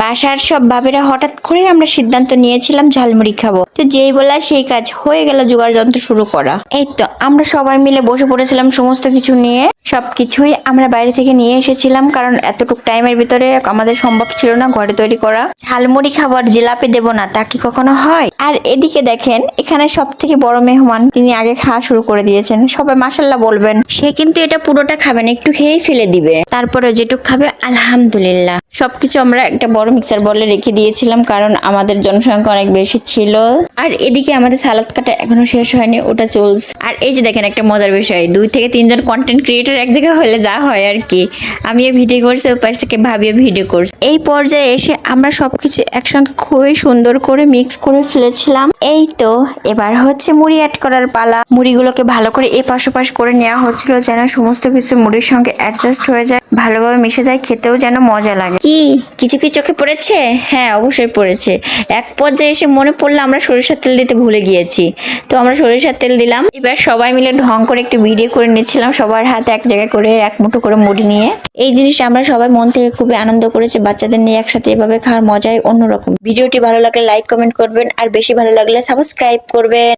বাসার সব ভাবিরা হঠাৎ করে আমরা সিদ্ধান্ত নিয়েছিলাম ঝালমুড়ি খাবো। তো যেই বলা সেই কাজ, হয়ে গেল জোগাড় যন্ত্র শুরু করা। এই তো আমরা সবাই মিলে বসে পড়েছিলাম সমস্ত কিছু নিয়ে। সবকিছুই আমরা বাইরে থেকে নিয়ে এসেছিলাম, কারণ এতটুকু টাইমের ভিতরে আমাদের সম্ভব ছিল না ঘরে তৈরি করা। ঝালমুড়ি খাবার জিলাপি দেবো না তা কি কখনো হয়? আর এদিকে দেখেন, এখানে সব থেকে বড় মেহমান, তিনি আগে খাওয়া শুরু করে দিয়েছেন। সবাই মাশাল্লাহ বলবেন। সে কিন্তু এটা পুরোটা খাবেন, একটু খেয়েই ফেলে দিবে। তারপরে যেটুক খাবে আলহামদুলিল্লাহ। সবকিছু আমরা একটা বড় মিক্সার বলে রেখে দিয়েছিলাম, কারণ আমাদের জনসংখ্যা অনেক বেশি ছিল। আর এদিকে আমাদের সালাদ কাটা এখনো শেষ হয়নি, ওটা চলছে। আর এই যে দেখেন একটা মজার বিষয়, 2 থেকে 3 জন কন্টেন্ট ক্রিয়েটর এক জায়গায় হলে যা হয় আর কি। আমিও ভিডিও করছি, ওই পাশ থেকে ভাবিও ভিডিও করছি। এই পর্যায়ে এসে আমরা সবকিছু একসঙ্গে খুবই সুন্দর করে মিক্স করে ফেলেছিলাম। এই তো এবার হচ্ছে মুড়ি অ্যাড করার পালা। মুড়িগুলোকে ভালো করে এপাশ ওপাশ করে নেওয়া হচ্ছিল, যেন সমস্ত কিছু মুড়ির সঙ্গে অ্যাডজাস্ট হয়ে যায়, ভালোভাবে মিশে যায়, খেতেও যেন মজা লাগে। কি কিছু কি চোখে পড়েছে? হ্যাঁ অবশ্যই পড়েছে। এক পর্যায়ে এসে মনে পড়লো আমরা সরিষার তেল দিতে ভুলে গিয়েছি। তো আমরা সরিষার তেল দিলাম। এবার সবাই মিলে ঢং করে একটু ভিডিও করে নিচ্ছিলাম, সবার হাতে এক জায়গায় করে এক মুঠো করে মুড়ি নিয়ে। এই জিনিসটা আমরা সবাই মন থেকে খুবই আনন্দ করেছি। বাচ্চাদের নিয়ে একসাথে এভাবে খাওয়ার মজাই অন্যরকম। ভিডিওটি ভালো লাগলে লাইক কমেন্ট করবেন, আর বেশি ভালো লাগলে সাবস্ক্রাইব করবেন।